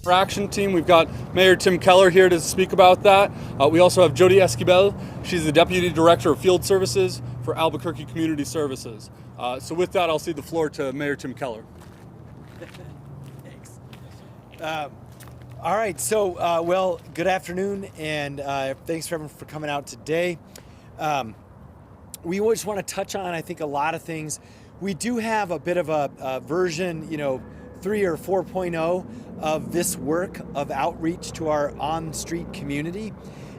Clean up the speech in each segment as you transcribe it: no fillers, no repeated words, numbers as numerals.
InterACTION team. We've got Mayor Tim Keller here to speak about that. We also have Jody Esquivel. She's the Deputy Director of Field Services for Albuquerque Community Services. So with that, I'll cede the floor to Mayor Tim Keller. Thanks. All right, so, well, good afternoon, and thanks for everyone for coming out today. We just want to touch on, I think, a lot of things. We do have a bit of a version, 3 or 4.0 of this work of outreach to our on-street community.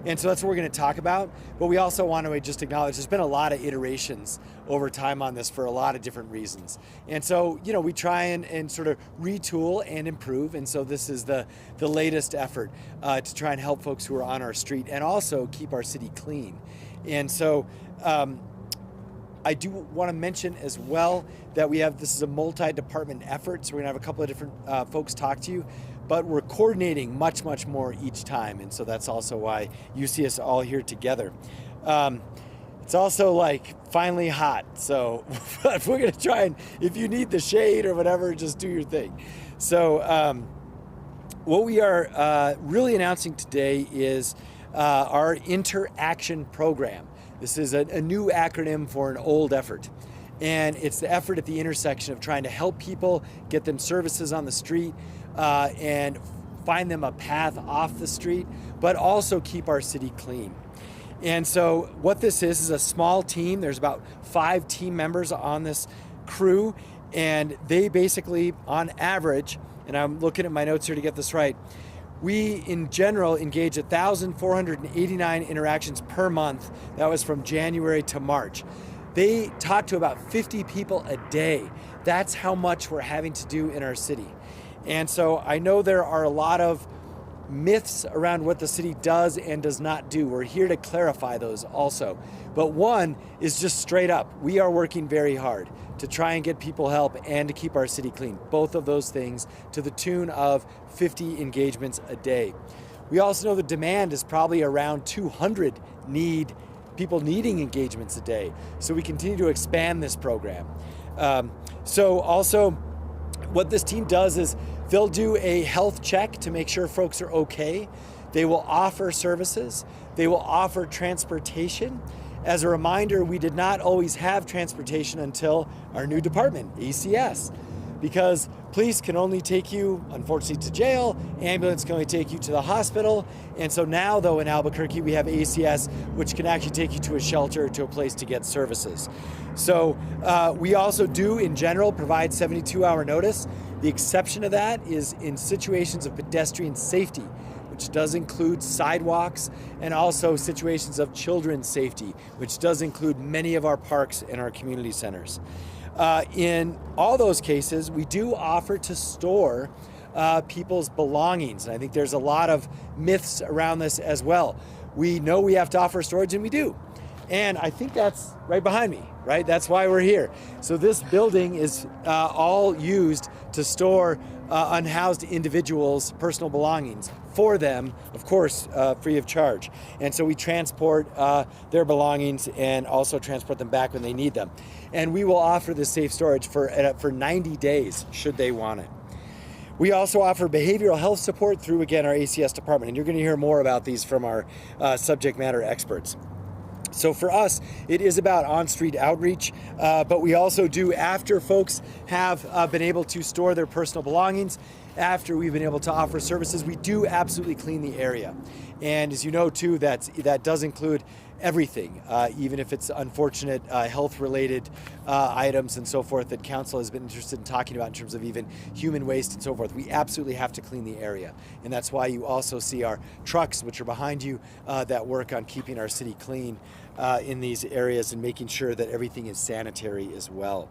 And so that's what we're going to talk about. But we also want to just acknowledge there's been a lot of iterations over time on this for a lot of different reasons. And so, we try and sort of retool and improve. And so this is the latest effort to try and help folks who are on our street and also keep our city clean. And so I do want to mention as well that this is a multi-department effort. So we're going to have a couple of different folks talk to you. But we're coordinating much, much more each time. And so that's also why you see us all here together. It's also finally hot. So we're going to try and, if you need the shade or whatever, just do your thing. So what we are really announcing today is our InterACTION program. This is a new acronym for an old effort. And it's the effort at the intersection of trying to help people get them services on the street, and find them a path off the street, but also keep our city clean. And so what this is a small team. There's about 5 team members on this crew, and they basically, on average, and I'm looking at my notes here to get this right, we in general engage 1,489 interactions per month. That was from January to March. They talk to about 50 people a day. That's how much we're having to do in our city. And so I know there are a lot of myths around what the city does and does not do. We're here to clarify those also. But one is just straight up, we are working very hard to try and get people help and to keep our city clean. Both of those things to the tune of 50 engagements a day. We also know the demand is probably around 200 people needing engagements a day. So we continue to expand this program. So also what this team does is they'll do a health check to make sure folks are okay. They will offer services. They will offer transportation. As a reminder, we did not always have transportation until our new department, ACS, because police can only take you, unfortunately, to jail, ambulance can only take you to the hospital, and so now, though, in Albuquerque, we have ACS, which can actually take you to a shelter, to a place to get services. So we also do, in general, provide 72-hour notice. The exception to that is in situations of pedestrian safety, which does include sidewalks, and also situations of children's safety, which does include many of our parks and our community centers. In all those cases, we do offer to store people's belongings, and I think there's a lot of myths around this as well. We know we have to offer storage, and we do. And I think that's right behind me, right? That's why we're here. So this building is all used to store unhoused individuals' personal belongings for them, of course, free of charge. And so we transport their belongings and also transport them back when they need them. And we will offer this safe storage for 90 days, should they want it. We also offer behavioral health support through, again, our ACS department. And you're going to hear more about these from our subject matter experts. So for us, it is about on-street outreach, but we also do, after folks have been able to store their personal belongings, after we've been able to offer services, we do absolutely clean the area. And as you know too, that does include everything, even if it's unfortunate health-related items and so forth that council has been interested in talking about in terms of even human waste and so forth. We absolutely have to clean the area. And that's why you also see our trucks, which are behind you, that work on keeping our city clean in these areas and making sure that everything is sanitary as well.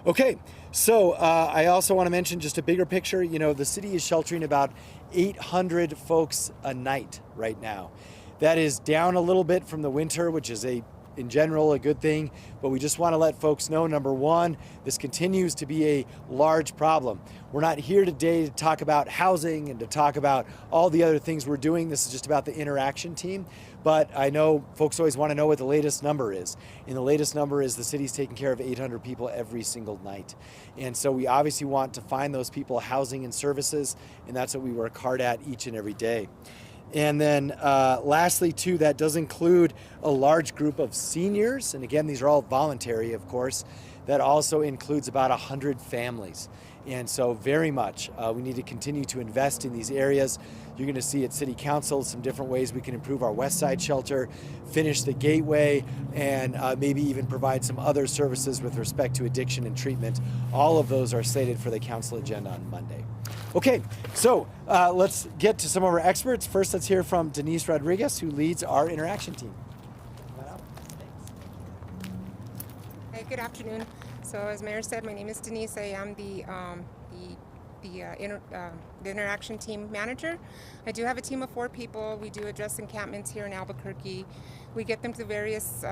Okay, so I also want to mention just a bigger picture. You know, the city is sheltering about 800 folks a night right now. That is down a little bit from the winter, which is in general a good thing, but we just want to let folks know, number one, this continues to be a large problem. We're not here today to talk about housing and to talk about all the other things we're doing. This is just about the InterACTION team, but I know folks always want to know what the latest number is. And the latest number is the city's taking care of 800 people every single night. And so we obviously want to find those people housing and services, and that's what we work hard at each and every day. And then lastly, too, that does include a large group of seniors. And again, these are all voluntary, of course. That also includes about 100 families. And so very much, we need to continue to invest in these areas. You're going to see at City Council some different ways we can improve our West Side shelter, finish the Gateway, and maybe even provide some other services with respect to addiction and treatment. All of those are slated for the council agenda on Monday. Okay, so let's get to some of our experts. First, let's hear from Denise Rodriguez, who leads our InterACTION team. Hey, good afternoon. So as Mayor said, my name is Denise. I am the InterACTION team manager. I do have a team of 4 people. We do address encampments here in Albuquerque. We get them through various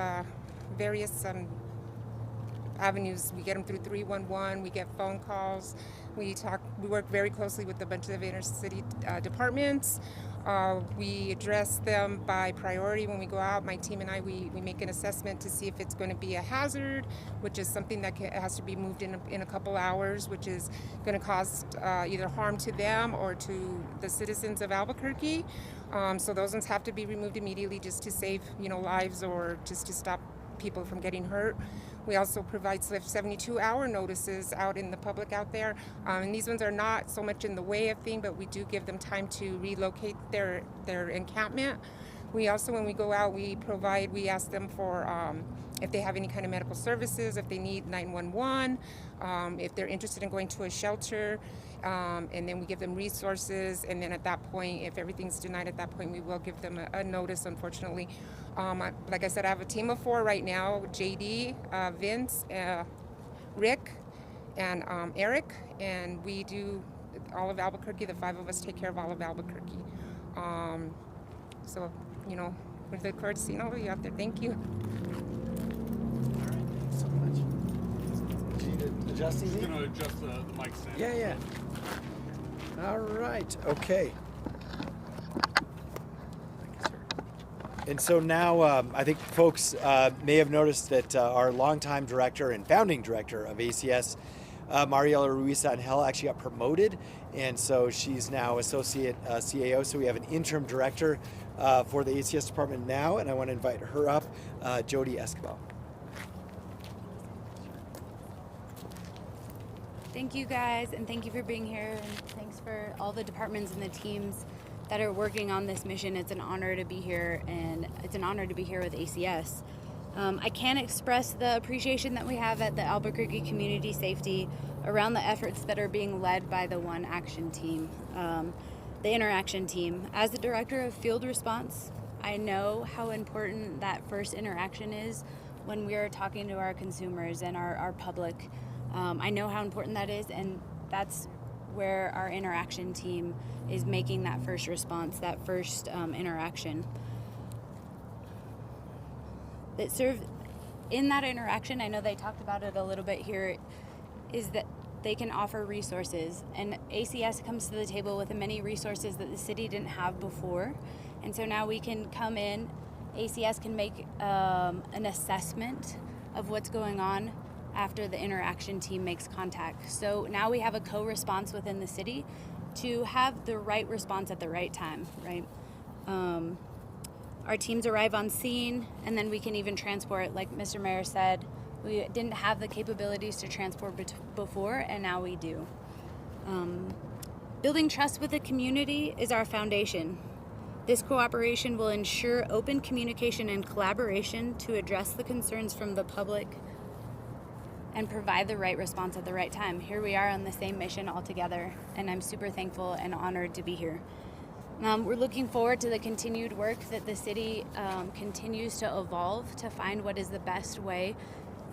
avenues. We get them through 311. We get phone calls. We work very closely with a bunch of inter-city departments. We address them by priority when we go out. My team and I, we make an assessment to see if it's going to be a hazard, which is something that has to be moved in a couple hours, which is going to cause either harm to them or to the citizens of Albuquerque. So those ones have to be removed immediately just to save, lives or just to stop people from getting hurt. We also provide 72-hour notices out in the public out there. And these ones are not so much in the way of thing, but we do give them time to relocate their encampment. We also, when we go out, we ask them for if they have any kind of medical services, if they need 911, if they're interested in going to a shelter, and then we give them resources. And then at that point, if everything's denied at that point, we will give them a notice, unfortunately. Like I said, I have a team of 4 right now: JD, Vince, Rick, and Eric. And we do all of Albuquerque. The 5 of us take care of all of Albuquerque. So, we look forward to seeing all of you out there. Thank you. So much. Do you need adjusting I'm me? going to adjust the mic stand. Yeah. All right. Okay. And so now I think folks may have noticed that our longtime director and founding director of ACS, Mariela Ruiz-Angel, actually got promoted. And so she's now associate CAO. So we have an interim director for the ACS department now. And I want to invite her up, Jody Escobar. Thank you guys, and thank you for being here, and thanks for all the departments and the teams that are working on this mission. It's an honor to be here, and it's an honor to be here with ACS. I can't express the appreciation that we have at the Albuquerque Community Safety around the efforts that are being led by the One Action team, the InterACTION team. As the director of field response, I know how important that first interaction is when we are talking to our consumers and our public. I know how important that is, and that's where our InterACTION team is making that first response, that first interaction. In that interaction, I know they talked about it a little bit here, is that they can offer resources, and ACS comes to the table with many resources that the city didn't have before, and so now we can come in, ACS can make an assessment of what's going on after the InterACTION team makes contact. So now we have a co-response within the city to have the right response at the right time, right? Our teams arrive on scene, and then we can even transport, like Mr. Mayor said, we didn't have the capabilities to transport before, and now we do. Building trust with the community is our foundation. This cooperation will ensure open communication and collaboration to address the concerns from the public and provide the right response at the right time. Here we are on the same mission all together, and I'm super thankful and honored to be here. We're looking forward to the continued work that the city continues to evolve to find what is the best way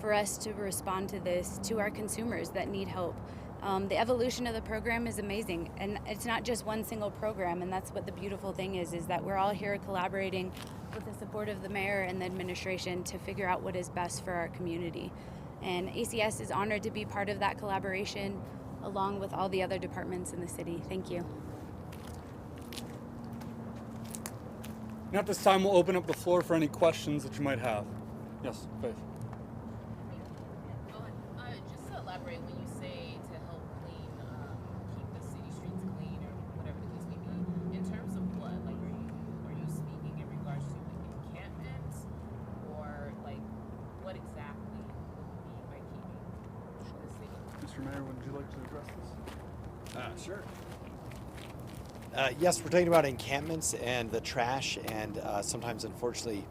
for us to respond to this, to our consumers that need help. The evolution of the program is amazing, and it's not just one single program, and that's what the beautiful thing is that we're all here collaborating with the support of the mayor and the administration to figure out what is best for our community. And ACS is honored to be part of that collaboration along with all the other departments in the city. Thank you. Now at this time, we'll open up the floor for any questions that you might have. Yes, Faith. Just to elaborate, when you say to help clean, keep the city streets clean, or whatever the case may be, in terms of what? Like, are you speaking in regards to like encampments, or like what exactly would you mean by keeping the city? Mr. Mayor, would you like to address this? Sure. Yes, we're talking about encampments and the trash and sometimes, unfortunately,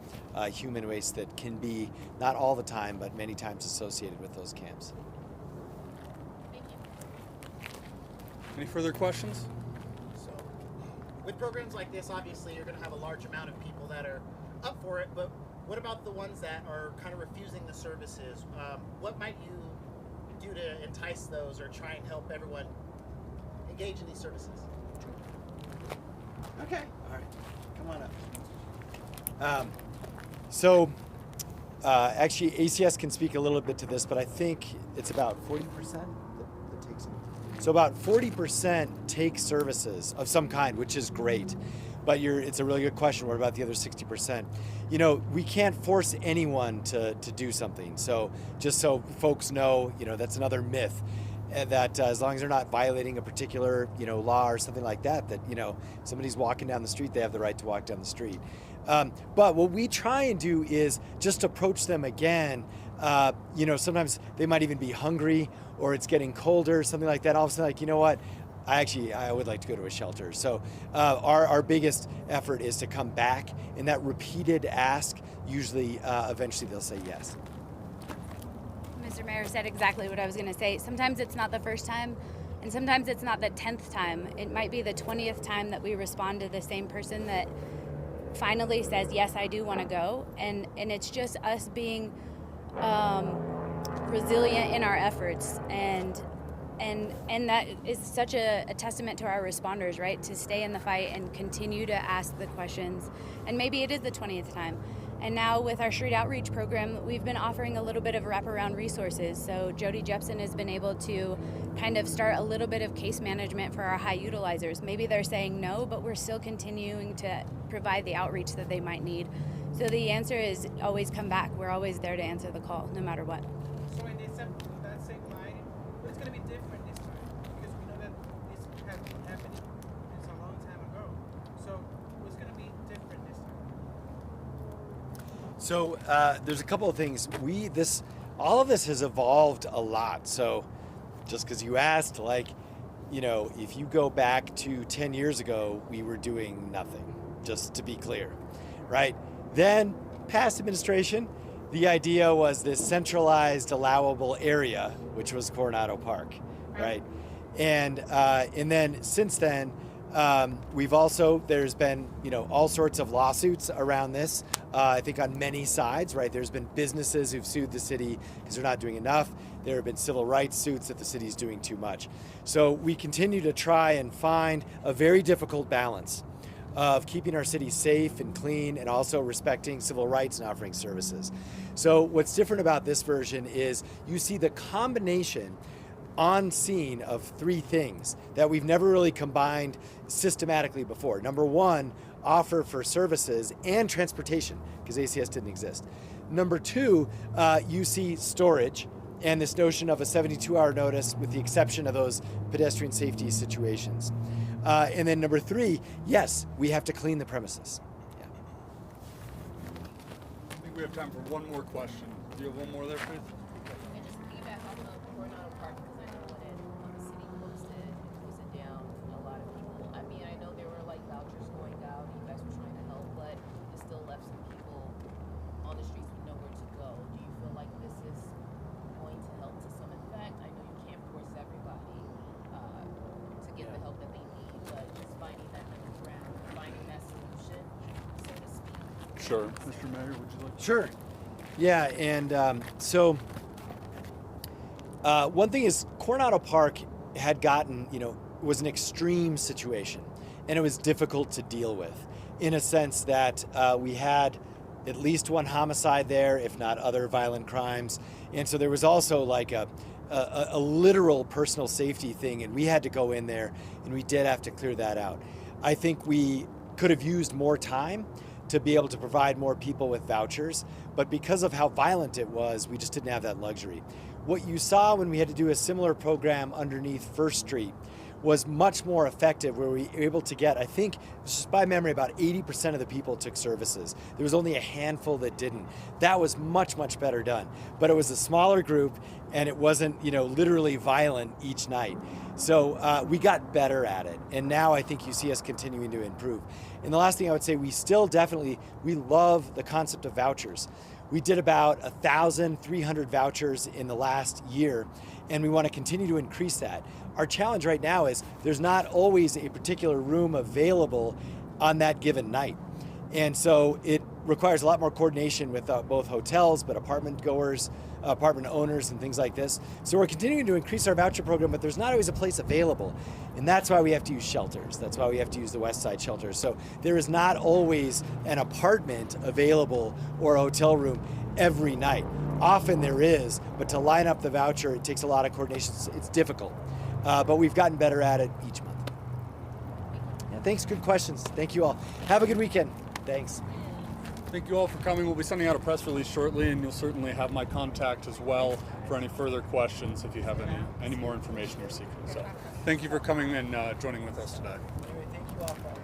human waste that can be, not all the time, but many times associated with those camps. Thank you. Any further questions? So, with programs like this, obviously you're going to have a large amount of people that are up for it, but what about the ones that are kind of refusing the services? What might you do to entice those or try and help everyone engage in these services? Okay. All right, come on up. Actually, ACS can speak a little bit to this, but I think it's about 40% that takes them. So about 40% take services of some kind, which is great. But it's a really good question. What about the other 60%? You know, we can't force anyone to do something. So just so folks know, that's another myth. That as long as they're not violating a particular, law or something like that, somebody's walking down the street, they have the right to walk down the street. But what we try and do is just approach them again. Sometimes they might even be hungry or it's getting colder, something like that. All of a sudden, like, you know what? I would like to go to a shelter. So our biggest effort is to come back, and that repeated ask, usually eventually they'll say yes. Mr. Mayor said exactly what I was going to say. Sometimes it's not the first time, and sometimes it's not the 10th time. It might be the 20th time that we respond to the same person that finally says, yes, I do want to go. And it's just us being resilient in our efforts and And that is such a testament to our responders, right? To stay in the fight and continue to ask the questions. And maybe it is the 20th time. And now with our street outreach program, we've been offering a little bit of wraparound resources. So Jody Jepson has been able to kind of start a little bit of case management for our high utilizers. Maybe they're saying no, but we're still continuing to provide the outreach that they might need. So the answer is always come back. We're always there to answer the call, no matter what. So in that same line, but it's going to be different this time because we know that this has been happening. It's a long time ago. So what's going to be different this time? So there's a couple of things. All of this has evolved a lot. So just because you asked, if you go back to 10 years ago, we were doing nothing, just to be clear, right? Then past administration, the idea was this centralized allowable area, which was Coronado Park, right? And then since then, there's been, all sorts of lawsuits around this. I think on many sides, right? There's been businesses who've sued the city because they're not doing enough. There have been civil rights suits that the city's doing too much. So we continue to try and find a very difficult balance of keeping our city safe and clean and also respecting civil rights and offering services. So what's different about this version is you see the combination on scene of three things that we've never really combined systematically before. Number one, offer for services and transportation, because ACS didn't exist. Number two, you see storage and this notion of a 72-hour notice with the exception of those pedestrian safety situations. And then number three, yes, we have to clean the premises. Yeah. I think we have time for one more question. Do you have one more there, please? And just piggyback off of Coronado Park, because I know when the city posted and closed it down, a lot of people, I mean, I know there were vouchers going out, you guys were trying to help, but it still left some people on the streets with nowhere to go. Do you feel like this is going to help to some effect? I know you can't force everybody to get the help that they need, but just finding that middle ground, finding that solution, so to speak. Sure. Mr. Mayor, would you like to? Sure. Yeah, and one thing is Coronado Park had gotten, was an extreme situation, and it was difficult to deal with in a sense that we had at least one homicide there, if not other violent crimes. And so there was also a literal personal safety thing, and we had to go in there, and we did have to clear that out. I think we could have used more time to be able to provide more people with vouchers, but because of how violent it was, we just didn't have that luxury. What you saw when we had to do a similar program underneath First Street was much more effective, where we were able to get, I think, just by memory, about 80% of the people took services. There was only a handful that didn't. That was much, much better done. But it was a smaller group, and it wasn't, literally violent each night. So we got better at it, and now I think you see us continuing to improve. And the last thing I would say, we love the concept of vouchers. We did about 1,300 vouchers in the last year, and we want to continue to increase that. Our challenge right now is there's not always a particular room available on that given night. And so it requires a lot more coordination with both hotels, but apartment goers, apartment owners, and things like this. So we're continuing to increase our voucher program, but there's not always a place available. And that's why we have to use shelters. That's why we have to use the West Side shelters. So there is not always an apartment available or a hotel room every night. Often there is, but to line up the voucher, it takes a lot of coordination. It's difficult, but we've gotten better at it each month. Yeah, thanks, good questions. Thank you all. Have a good weekend. Thanks. Thank you all for coming. We'll be sending out a press release shortly, and you'll certainly have my contact as well for any further questions if you have any more information you're seeking. So thank you for coming and joining with us today. Thank you all.